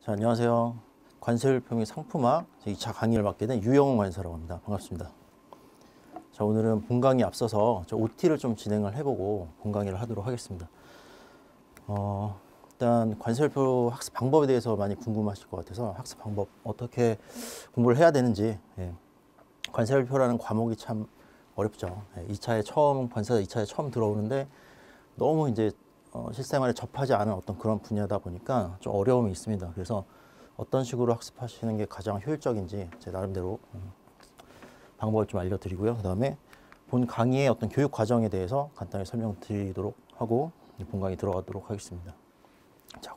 자, 안녕하세요. 관세율표 및 상품화 2차 강의를 맡게 된 유영훈 관사라고 합니다. 반갑습니다. 자, 오늘은 본강의 앞서서 OT를 좀 진행을 해보고 본강의를 하도록 하겠습니다. 일단 관세율표 학습 방법에 대해서 많이 궁금하실 것 같아서 학습 방법 어떻게 공부를 해야 되는지. 관세율표라는 과목이 참 어렵죠. 2차에 처음 관세사 2차에 처음 들어오는데 너무 이제 실생활에 접하지 않은 어떤 그런 분야다 보니까 좀 어려움이 있습니다. 그래서 어떤 식으로 학습하시는 게 가장 효율적인지 제 나름대로 방법을 좀 알려드리고요. 그 다음에 본 강의의 어떤 교육 과정에 대해서 간단히 설명드리도록 하고 본 강의 들어가도록 하겠습니다. 자,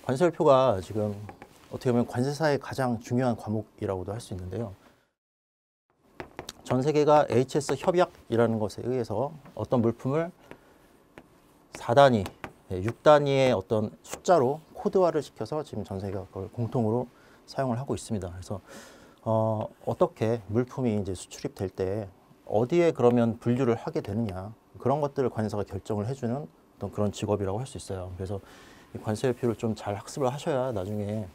관세율표가 지금 어떻게 보면 관세사의 가장 중요한 과목이라고도 할 수 있는데요. 전 세계가 HS 협약이라는 것에 의해서 어떤 물품을 4단위, 6단위의 어떤 숫자로 코드화를 시켜서 지금 전 세계가 그걸 공통으로 사용을 하고 있습니다. 그래서 어떻게 물품이 이제 수출입될 때 어디에 그러면 분류를 하게 되느냐, 그런 것들을 관세사가 결정을 해주는 어떤 그런 직업이라고 할 수 있어요. 그래서 이 관세율표를 좀 잘 학습을 하셔야 나중에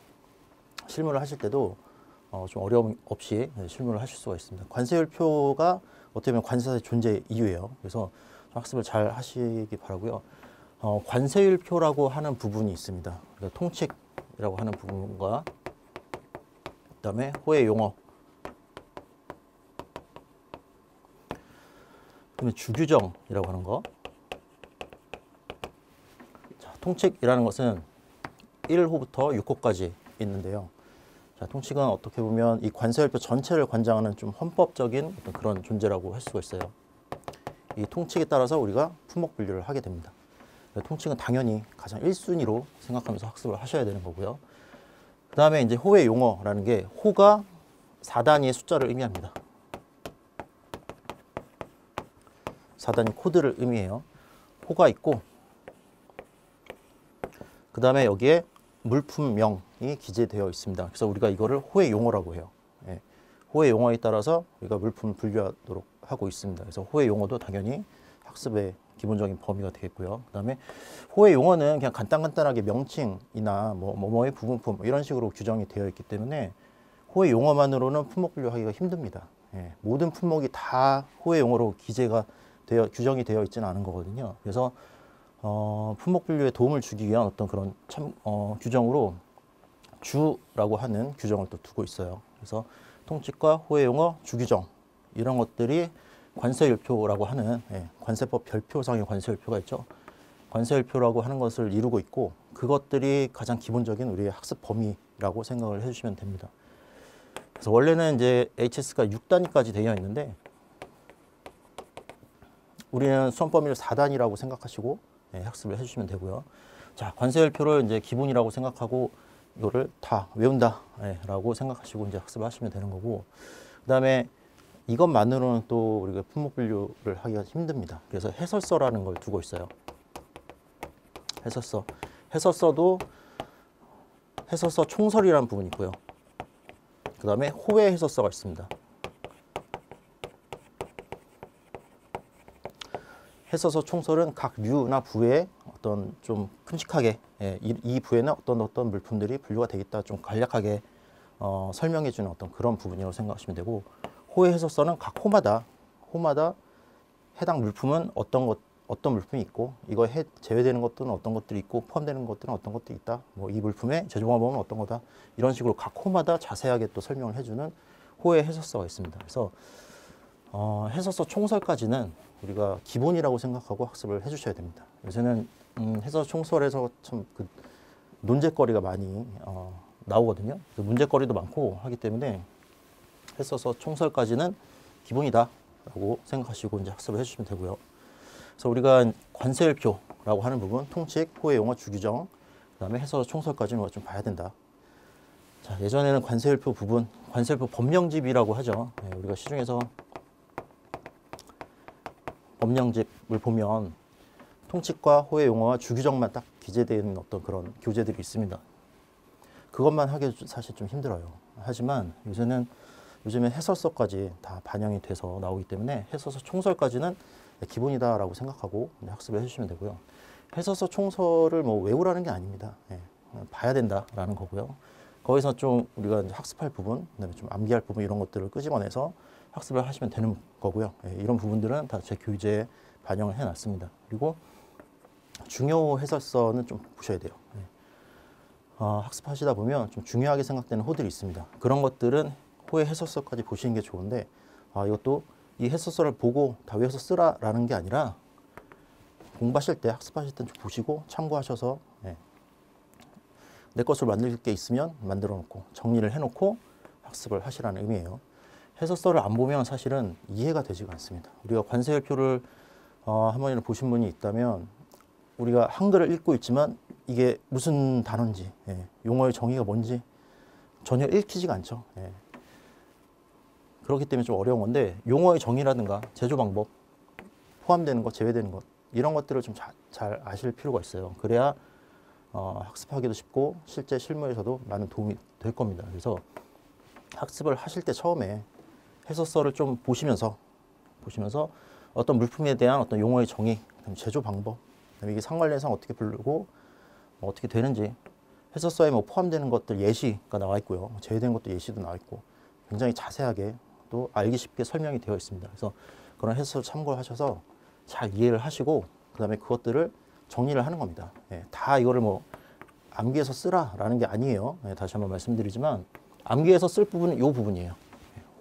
실무를 하실 때도 좀 어려움 없이 실무를 하실 수가 있습니다. 관세율표가 어떻게 보면 관세사의 존재 이유예요. 그래서 학습을 잘 하시기 바라고요. 관세율표라고 하는 부분이 있습니다. 그러니까 통칙이라고 하는 부분과 그다음에 호의 용어, 그다음에 주규정이라고 하는 거. 자, 통칙이라는 것은 1호부터 6호까지 있는데요. 자, 통칙은 어떻게 보면 이 관세율표 전체를 관장하는 좀 헌법적인 어떤 그런 존재라고 할 수가 있어요. 이 통칙에 따라서 우리가 품목 분류를 하게 됩니다. 통칙은 당연히 가장 1순위로 생각하면서 학습을 하셔야 되는 거고요. 그 다음에 이제 호의 용어라는 게 호가 4단위의 숫자를 의미합니다. 4단위 코드를 의미해요. 호가 있고 그 다음에 여기에 물품명이 기재되어 있습니다. 그래서 우리가 이거를 호의 용어라고 해요. 호의 용어에 따라서 우리가 물품을 분류하도록 하고 있습니다. 그래서 호의 용어도 당연히 학습의 기본적인 범위가 되겠고요. 그 다음에 호의 용어는 그냥 간단하게 명칭이나 뭐뭐의 부분품 이런 식으로 규정이 되어 있기 때문에 호의 용어만으로는 품목 분류하기가 힘듭니다. 모든 품목이 다 호의 용어로 규정이 되어 있지는 않은 거거든요. 그래서 품목 분류에 도움을 주기 위한 어떤 그런 규정으로 주라고 하는 규정을 또 두고 있어요. 그래서 통칙과 호의 용어, 주규정 이런 것들이 관세율표라고 하는 관세법 별표상의 관세율표가 있죠. 관세율표라고 하는 것을 이루고 있고 그것들이 가장 기본적인 우리의 학습 범위라고 생각을 해주시면 됩니다. 그래서 원래는 이제 HS가 6단위까지 되어 있는데 우리는 수험 범위를 4단위라고 생각하시고 학습을 해주시면 되고요. 자, 관세율표를 이제 기본이라고 생각하고 이거를 다 외운다라고 생각하시고 이제 학습을 하시면 되는 거고, 그 다음에 이것만으로는 또 우리가 품목 분류를 하기가 힘듭니다. 그래서 해설서라는 걸 두고 있어요. 해설서도 해설서 총설이라는 부분이 있고요. 그 다음에 호의 해설서가 있습니다. 해설서 총설은 각 류나 부에 어떤 좀 큼직하게 이 부에는 어떤 물품들이 분류가 되겠다 좀 간략하게 설명해 주는 어떤 그런 부분이라고 생각하시면 되고, 호의 해설서는 각 호마다 해당 물품은 어떤 물품이 있고 이거 제외되는 것들은 어떤 것들이 있고 포함되는 것들은 어떤 것들이 있다. 뭐 이 물품의 제조 방법은 어떤 거다. 이런 식으로 각 호마다 자세하게 또 설명을 해주는 호의 해설서가 있습니다. 그래서 해설서 총설까지는 우리가 기본이라고 생각하고 학습을 해주셔야 됩니다. 요새는 해설서 총설에서 참 그 논제거리가 많이 나오거든요. 문제거리도 많고 하기 때문에 해설서 총설까지는 기본이다라고 생각하시고 이제 학습을 해주시면 되고요. 그래서 우리가 관세율표라고 하는 부분, 통칙, 호의 용어, 주규정, 그다음에 해설서 총설까지는 좀 봐야 된다. 자, 예전에는 관세율표 부분, 관세율표 법령집이라고 하죠. 우리가 시중에서 법령집을 보면 통칙과 호의 용어와 주규정만 딱 기재되어 있는 어떤 그런 교재들이 있습니다. 그것만 하기 사실 좀 힘들어요. 하지만 요즘에 해설서까지 다 반영이 돼서 나오기 때문에 해설서 총설까지는 기본이다라고 생각하고 학습을 해주시면 되고요. 해설서 총설을 뭐 외우라는 게 아닙니다. 봐야 된다라는 거고요. 거기서 좀 우리가 이제 학습할 부분, 그다음에 좀 암기할 부분 이런 것들을 끄집어내서 학습을 하시면 되는 거고요. 예, 이런 부분들은 다 제 교재에 반영을 해놨습니다. 그리고 중요 해설서는 좀 보셔야 돼요. 예. 학습하시다 보면 좀 중요하게 생각되는 호들이 있습니다. 그런 것들은 호의 해설서까지 보시는 게 좋은데 이것도 이 해설서를 보고 다 외워서 쓰라라는 게 아니라 공부하실 때, 학습하실 때 좀 보시고 참고하셔서 내 것으로 만들 게 있으면 만들어 놓고 정리를 해놓고 학습을 하시라는 의미예요. 해설서를 안 보면 사실은 이해가 되지가 않습니다. 우리가 관세율표를 한 번이나 보신 분이 있다면 우리가 한글을 읽고 있지만 이게 무슨 단어인지, 용어의 정의가 뭔지 전혀 읽히지가 않죠. 그렇기 때문에 좀 어려운 건데 용어의 정의라든가 제조 방법, 포함되는 것, 제외되는 것 이런 것들을 좀 잘 아실 필요가 있어요. 그래야 학습하기도 쉽고 실제 실무에서도 많은 도움이 될 겁니다. 그래서 학습을 하실 때 처음에 해설서를 좀 보시면서 어떤 물품에 대한 어떤 용어의 정의, 제조 방법, 이게 상관례상 어떻게 부르고 어떻게 되는지 해설서에 뭐 포함되는 것들 예시가 나와 있고요. 제외된 것도 예시도 나와 있고 굉장히 자세하게 또 알기 쉽게 설명이 되어 있습니다. 그래서 그런 해설서 참고하셔서 잘 이해를 하시고 그다음에 그것들을 정리를 하는 겁니다. 다 이거를 뭐 암기해서 쓰라라는 게 아니에요. 다시 한번 말씀드리지만 암기해서 쓸 부분은 이 부분이에요.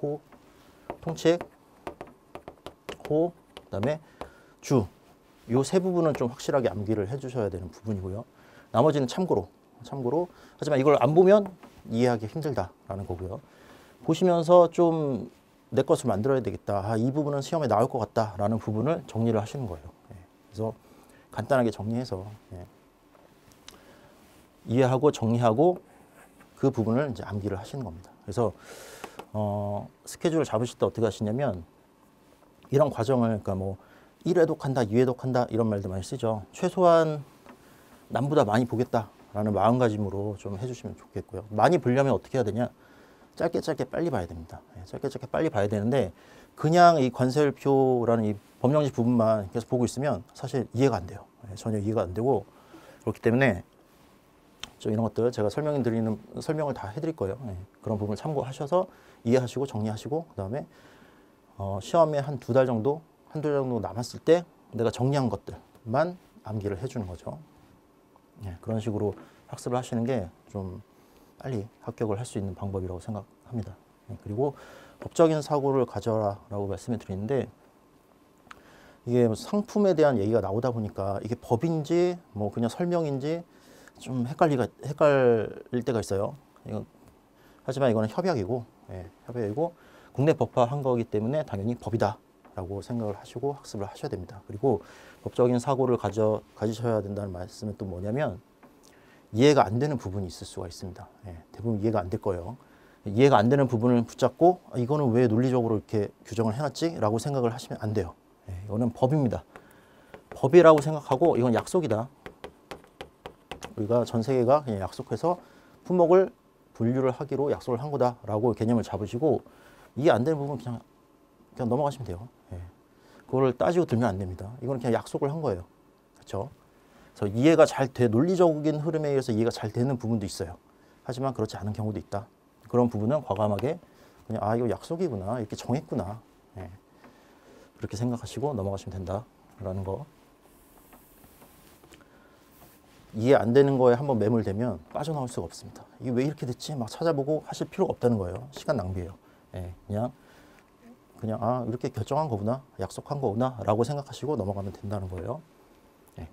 호, 통책, 호, 그다음에 주. 이 세 부분은 좀 확실하게 암기를 해주셔야 되는 부분이고요. 나머지는 참고로. 하지만 이걸 안 보면 이해하기 힘들다라는 거고요. 보시면서 좀 내 것을 만들어야 되겠다. 이 부분은 시험에 나올 것 같다라는 부분을 정리를 하시는 거예요. 그래서 간단하게 정리해서 이해하고 정리하고 그 부분을 이제 암기를 하시는 겁니다. 그래서 스케줄을 잡으실 때 어떻게 하시냐면 이런 과정을 그러니까 뭐 1회독한다, 2회독한다 이런 말들 많이 쓰죠. 최소한 남보다 많이 보겠다라는 마음가짐으로 좀 해주시면 좋겠고요. 많이 보려면 어떻게 해야 되냐? 짧게 빨리 봐야 됩니다. 짧게 빨리 봐야 되는데 그냥 이 관세율표라는 이 법령지 부분만 계속 보고 있으면 사실 이해가 안 돼요. 전혀 이해가 안 되고 그렇기 때문에 좀 이런 것들 제가 설명을 다 해드릴 거예요. 그런 부분을 참고하셔서 이해하시고 정리하시고 그다음에 시험에 한 두 달 정도 남았을 때 내가 정리한 것들만 암기를 해주는 거죠. 그런 식으로 학습을 하시는 게 좀 빨리 합격을 할 수 있는 방법이라고 생각합니다. 그리고 법적인 사고를 가져라라고 말씀을 드리는데 이게 상품에 대한 얘기가 나오다 보니까 이게 법인지 뭐 그냥 설명인지 좀 헷갈릴 때가 있어요. 하지만 이거는 협약이고 국내 법화한 거기 때문에 당연히 법이다라고 생각을 하시고 학습을 하셔야 됩니다. 그리고 법적인 사고를 가지셔야 된다는 말씀은 또 뭐냐면 이해가 안 되는 부분이 있을 수가 있습니다. 대부분 이해가 안 될 거예요. 이해가 안 되는 부분을 붙잡고 이거는 왜 논리적으로 이렇게 규정을 해놨지? 라고 생각을 하시면 안 돼요. 이거는 법입니다. 법이라고 생각하고 이건 약속이다. 우리가 전 세계가 그냥 약속해서 품목을 분류를 하기로 약속을 한 거다라고 개념을 잡으시고 이해 안 되는 부분 그냥 넘어가시면 돼요. 그거를 따지고 들면 안 됩니다. 이건 그냥 약속을 한 거예요. 그렇죠? 그래서 이해가 잘 돼, 논리적인 흐름에 의해서 이해가 잘 되는 부분도 있어요. 하지만 그렇지 않은 경우도 있다. 그런 부분은 과감하게 그냥 이거 약속이구나 이렇게 정했구나 그렇게 생각하시고 넘어가시면 된다라는 거. 이해 안 되는 거에 한번 매몰되면 빠져나올 수가 없습니다. 이게 왜 이렇게 됐지? 막 찾아보고 하실 필요가 없다는 거예요. 시간 낭비예요. 그냥 이렇게 결정한 거구나, 약속한 거구나 라고 생각하시고 넘어가면 된다는 거예요.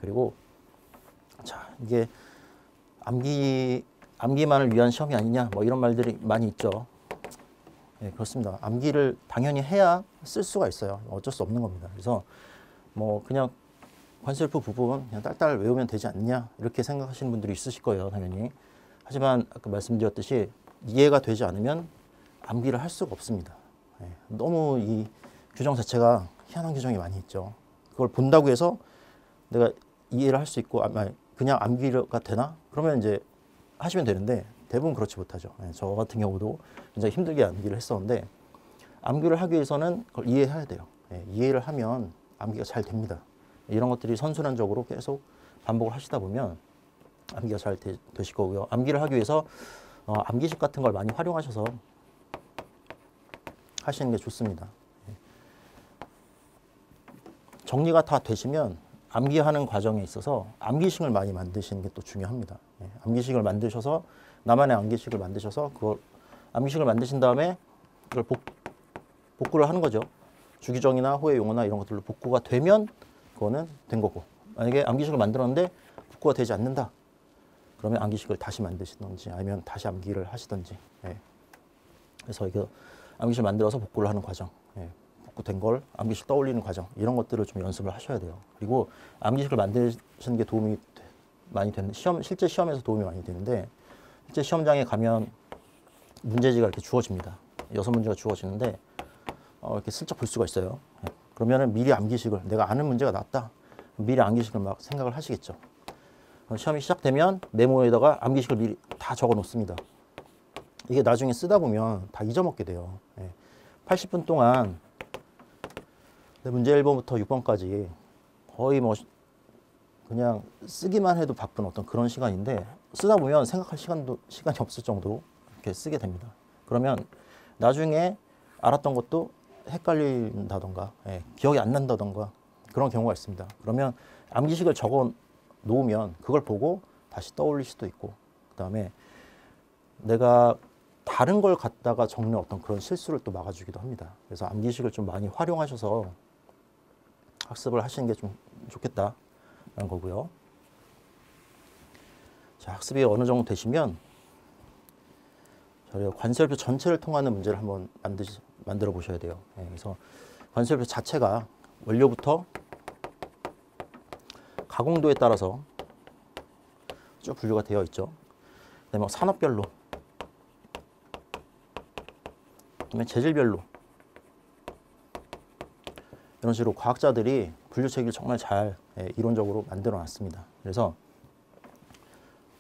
그리고 자, 이게 암기만을 위한 시험이 아니냐 뭐 이런 말들이 많이 있죠. 그렇습니다. 암기를 당연히 해야 쓸 수가 있어요. 어쩔 수 없는 겁니다. 그래서 뭐 그냥 관세율표 부분 그냥 딸딸 외우면 되지 않냐 이렇게 생각하시는 분들이 있으실 거예요. 당연히. 하지만 아까 말씀드렸듯이 이해가 되지 않으면 암기를 할 수가 없습니다. 너무 이 규정 자체가 희한한 규정이 많이 있죠. 그걸 본다고 해서 내가 이해를 할 수 있고 그냥 암기가 되나? 그러면 이제 하시면 되는데 대부분 그렇지 못하죠. 저 같은 경우도 굉장히 힘들게 암기를 했었는데 암기를 하기 위해서는 그걸 이해해야 돼요. 이해를 하면 암기가 잘 됩니다. 이런 것들이 선순환적으로 계속 반복을 하시다 보면 암기가 잘 되실 거고요. 암기를 하기 위해서 암기식 같은 걸 많이 활용하셔서 하시는 게 좋습니다. 정리가 다 되시면 암기하는 과정에 있어서 암기식을 많이 만드시는 게 또 중요합니다. 암기식을 만드셔서 나만의 암기식을 만드셔서 그걸 암기식을 만드신 다음에 그걸 복구를 하는 거죠. 주기정이나 호의 용어나 이런 것들로 복구가 되면 그거는 된 거고, 만약에 암기식을 만들었는데 복구가 되지 않는다, 그러면 암기식을 다시 만드시든지 아니면 다시 암기를 하시든지. 그래서 이거 암기식을 만들어서 복구를 하는 과정, 복구된 걸 암기식 떠올리는 과정, 이런 것들을 좀 연습을 하셔야 돼요. 그리고 암기식을 만드시는 게 도움이 많이 되는, 실제 시험에서 도움이 많이 되는데, 실제 시험장에 가면 문제지가 이렇게 주어집니다. 6문제가 주어지는데 이렇게 슬쩍 볼 수가 있어요. 그러면은 미리 암기식을, 내가 아는 문제가 나왔다, 미리 암기식을 막 생각을 하시겠죠. 시험이 시작되면 메모에다가 암기식을 미리 다 적어 놓습니다. 이게 나중에 쓰다 보면 다 잊어먹게 돼요. 80분 동안 문제 1번부터 6번까지 거의 뭐 그냥 쓰기만 해도 바쁜 어떤 그런 시간인데, 쓰다 보면 생각할 시간이 없을 정도로 이렇게 쓰게 됩니다. 그러면 나중에 알았던 것도 헷갈린다던가, 기억이 안 난다던가 그런 경우가 있습니다. 그러면 암기식을 적어 놓으면 그걸 보고 다시 떠올릴 수도 있고, 그 다음에 내가 다른 걸 갖다가 적는 어떤 그런 실수를 또 막아주기도 합니다. 그래서 암기식을 좀 많이 활용하셔서 학습을 하시는 게 좀 좋겠다라는 거고요. 자, 학습이 어느 정도 되시면 저희가 관세음표 전체를 통하는 문제를 한번 만들어 보셔야 돼요. 그래서 관세음표 자체가 원료부터 가공도에 따라서 쭉 분류가 되어 있죠. 그다음에 산업별로, 그다음에 재질별로, 이런 식으로 과학자들이 분류 체계를 정말 잘 이론적으로 만들어 놨습니다. 그래서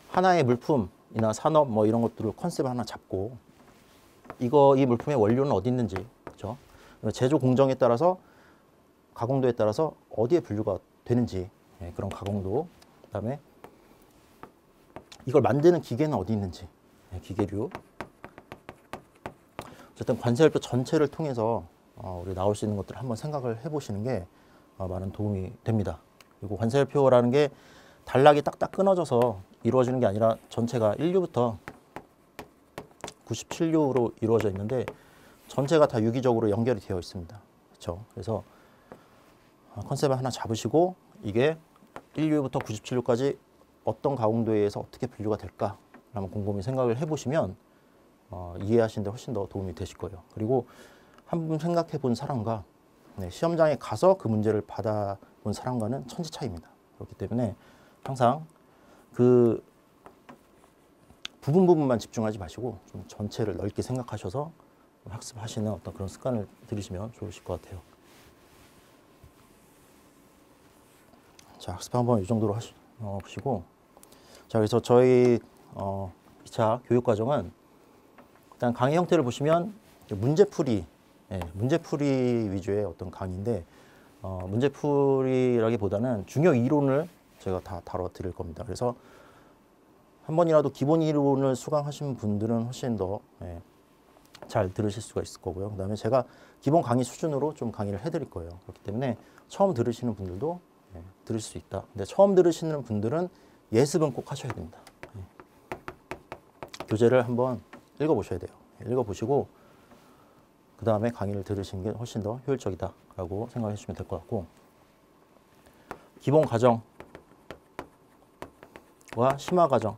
하나의 물품이나 산업 뭐 이런 것들을 컨셉을 하나 잡고, 이 물품의 원료는 어디 있는지, 그렇죠? 제조 공정에 따라서, 가공도에 따라서 어디에 분류가 되는지, 그런 가공도, 그다음에 이걸 만드는 기계는 어디 있는지, 기계류. 어쨌든 관세음표 전체를 통해서 우리 나올 수 있는 것들을 한번 생각을 해보시는 게 많은 도움이 됩니다. 그리고 관세음표라는 게 단락이 딱딱 끊어져서 이루어지는 게 아니라 전체가 1류부터 97류로 이루어져 있는데 전체가 다 유기적으로 연결이 되어 있습니다. 그렇죠? 그래서 컨셉을 하나 잡으시고 이게 1류부터 97류까지 어떤 가공도에 의해서 어떻게 분류가 될까 한번 곰곰이 생각을 해보시면 이해하시는 데 훨씬 더 도움이 되실 거예요. 그리고 한번 생각해 본 사람과 시험장에 가서 그 문제를 받아본 사람과는 천지 차이입니다. 그렇기 때문에 항상 그 부분만 집중하지 마시고 좀 전체를 넓게 생각하셔서 학습하시는 어떤 그런 습관을 들이시면 좋으실 것 같아요. 자, 학습 한번 이 정도로 보시고, 자, 그래서 저희 2차 교육과정은 일단 강의 형태를 보시면 문제풀이 위주의 어떤 강의인데, 문제풀이라기보다는 중요 이론을 제가 다 다뤄드릴 겁니다. 그래서 한 번이라도 기본 이론을 수강하신 분들은 훨씬 더 잘 들으실 수가 있을 거고요. 그 다음에 제가 기본 강의 수준으로 좀 강의를 해드릴 거예요. 그렇기 때문에 처음 들으시는 분들도 들을 수 있다. 근데 처음 들으시는 분들은 예습은 꼭 하셔야 됩니다. 교재를 한번 읽어보셔야 돼요. 읽어보시고 그 다음에 강의를 들으시는 게 훨씬 더 효율적이다라고 생각해 주시면 될 것 같고, 기본 과정과 심화 과정을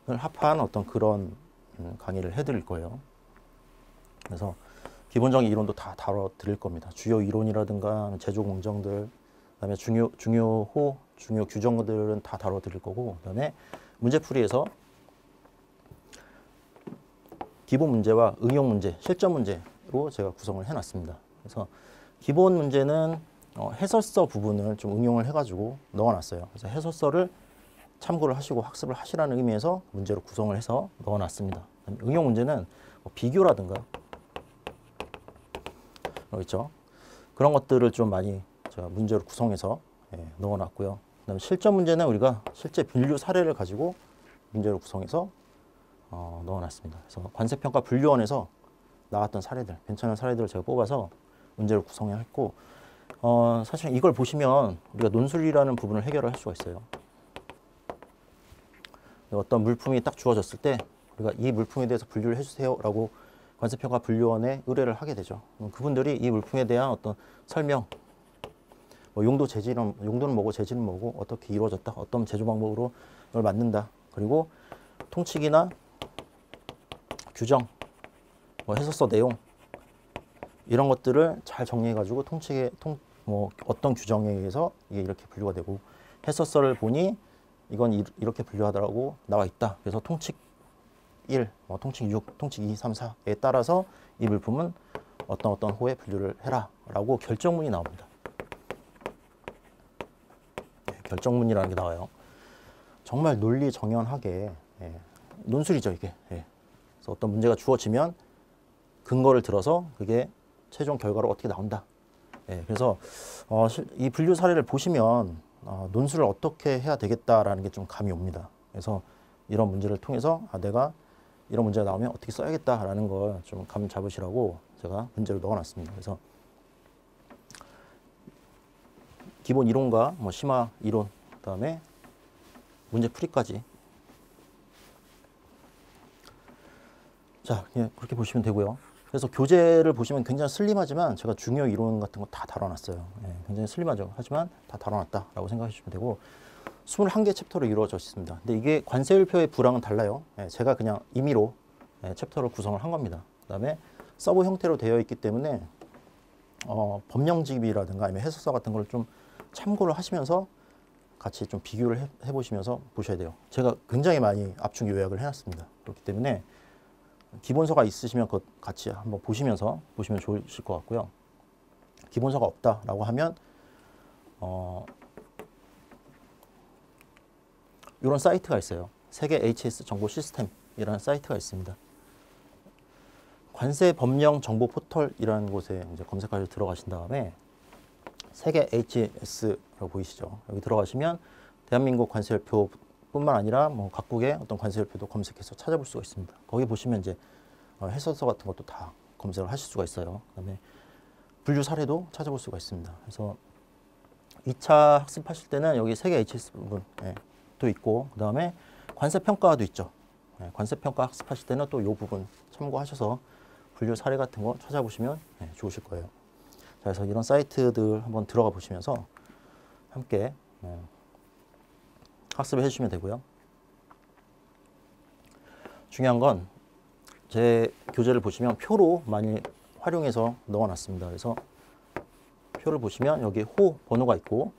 합한 어떤 그런 강의를 해드릴 거예요. 그래서 기본적인 이론도 다 다뤄드릴 겁니다. 주요 이론이라든가 제조 공정들, 그다음에 중요호, 중요 규정들은 다 다뤄드릴 거고, 그다음에 문제풀이에서 기본 문제와 응용 문제, 실전 문제로 제가 구성을 해놨습니다. 그래서 기본 문제는 해설서 부분을 좀 응용을 해가지고 넣어놨어요. 그래서 해설서를 참고를 하시고 학습을 하시라는 의미에서 문제로 구성을 해서 넣어놨습니다. 응용 문제는 비교라든가 있죠. 그런 것들을 좀 많이 제가 문제로 구성해서 넣어놨고요. 그다음에 실전 문제는 우리가 실제 분류 사례를 가지고 문제를 구성해서 넣어놨습니다. 그래서 관세평가 분류원에서 나왔던 사례들, 괜찮은 사례들을 제가 뽑아서 문제를 구성했고, 사실 이걸 보시면 우리가 논술이라는 부분을 해결을 할 수가 있어요. 어떤 물품이 딱 주어졌을 때 우리가 이 물품에 대해서 분류를 해주세요라고 관세평가 분류원에 의뢰를 하게 되죠. 그분들이 이 물품에 대한 어떤 설명, 뭐 용도는 뭐고 재질은 뭐고 어떻게 이루어졌다, 어떤 제조 방법으로 이걸 만든다, 그리고 통칙이나 규정, 뭐 해설서 내용 이런 것들을 잘 정리해가지고 뭐 어떤 규정에 의해서 이게 이렇게 분류가 되고 해설서를 보니 이건 이렇게 분류하더라고 나와 있다. 그래서 통칙 1, 통칙 6, 통칙 2, 3, 4에 따라서 이 물품은 어떤 호에 분류를 해라 라고 결정문이 나옵니다. 결정문이라는 게 나와요. 정말 논리 정연하게, 논술이죠 이게. 그래서 어떤 문제가 주어지면 근거를 들어서 그게 최종 결과로 어떻게 나온다. 그래서 이 분류 사례를 보시면 논술을 어떻게 해야 되겠다라는 게 좀 감이 옵니다. 그래서 이런 문제를 통해서 내가 이런 문제가 나오면 어떻게 써야겠다라는 걸 좀 감 잡으시라고 제가 문제를 넣어놨습니다. 그래서 기본 이론과 뭐 심화 이론, 그다음에 문제 풀이까지. 자, 그렇게 보시면 되고요. 그래서 교재를 보시면 굉장히 슬림하지만 제가 중요 이론 같은 거 다 다뤄놨어요. 굉장히 슬림하죠. 하지만 다 다뤄놨다라고 생각하시면 되고 21개 챕터로 이루어져 있습니다. 근데 이게 관세율표의 부랑은 달라요. 제가 그냥 임의로 챕터를 구성을 한 겁니다. 그다음에 서브 형태로 되어 있기 때문에 법령집이라든가 아니면 해설서 같은 걸 좀 참고를 하시면서 같이 좀 비교를 해보시면서 보셔야 돼요. 제가 굉장히 많이 압축 요약을 해놨습니다. 그렇기 때문에 기본서가 있으시면 그것 같이 한번 보시면 좋으실 것 같고요. 기본서가 없다라고 하면 이런 사이트가 있어요. 세계 HS 정보 시스템이라는 사이트가 있습니다. 관세 법령 정보 포털이라는 곳에 이제 검색하셔서 들어가신 다음에 세계 HS라고 보이시죠? 여기 들어가시면 대한민국 관세율표뿐만 아니라 뭐 각국의 어떤 관세율표도 검색해서 찾아볼 수가 있습니다. 거기 보시면 이제 해설서 같은 것도 다 검색을 하실 수가 있어요. 그다음에 분류 사례도 찾아볼 수가 있습니다. 그래서 2차 학습하실 때는 여기 세계 HS 부분도 있고, 그 다음에 관세평가도 있죠. 관세평가 학습하실 때는 또 이 부분 참고하셔서 분류 사례 같은 거 찾아보시면 좋으실 거예요. 자, 그래서 이런 사이트들 한번 들어가 보시면서 함께 학습을 해주시면 되고요. 중요한 건 제 교재를 보시면 표로 많이 활용해서 넣어놨습니다. 그래서 표를 보시면 여기 호 번호가 있고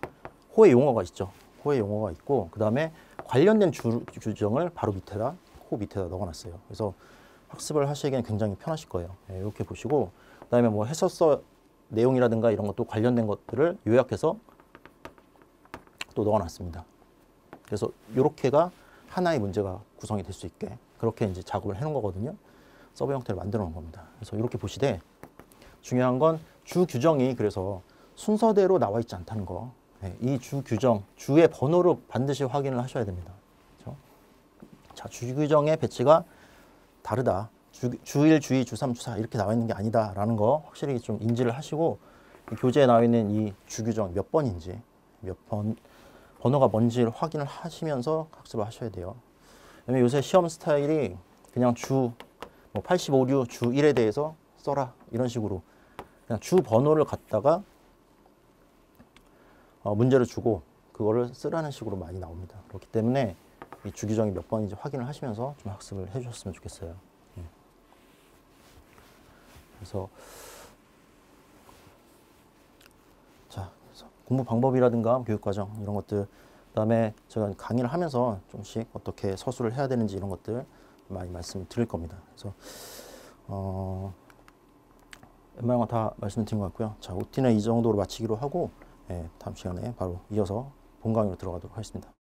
호의 용어가 있죠. 호의 용어가 있고 그 다음에 관련된 규정을 바로 밑에다 호 밑에다 넣어놨어요. 그래서 학습을 하시기에는 굉장히 편하실 거예요. 이렇게 보시고 그 다음에 뭐 해설서 내용이라든가 이런 것도 관련된 것들을 요약해서 또 넣어놨습니다. 그래서 이렇게가 하나의 문제가 구성이 될 수 있게 그렇게 이제 작업을 해놓은 거거든요. 서브 형태를 만들어 놓은 겁니다. 그래서 이렇게 보시되 중요한 건 주 규정이 그래서 순서대로 나와 있지 않다는 거. 이 주 규정, 주의 번호로 반드시 확인을 하셔야 됩니다. 그렇죠? 자, 주 규정의 배치가 다르다. 주1, 주2, 주3, 주4 이렇게 나와 있는 게 아니다라는 거 확실히 좀 인지를 하시고 이 교재에 나와 있는 이 주 규정 몇 번인지 번호가 뭔지를 확인을 하시면서 학습을 하셔야 돼요. 왜냐면 요새 시험 스타일이 그냥 뭐 85류 주 1에 대해서 써라 이런 식으로 그냥 주 번호를 갖다가 문제를 주고 그거를 쓰라는 식으로 많이 나옵니다. 그렇기 때문에 이 주 규정이 몇 번인지 확인을 하시면서 좀 학습을 해주셨으면 좋겠어요. 그래서 공부 방법이라든가 교육과정 이런 것들, 그다음에 제가 강의를 하면서 좀씩 어떻게 서술을 해야 되는지 이런 것들 많이 말씀드릴 겁니다. 그래서 웬만한 거 다 말씀드린 것 같고요. 자, OT는 이 정도로 마치기로 하고 다음 시간에 바로 이어서 본 강의로 들어가도록 하겠습니다.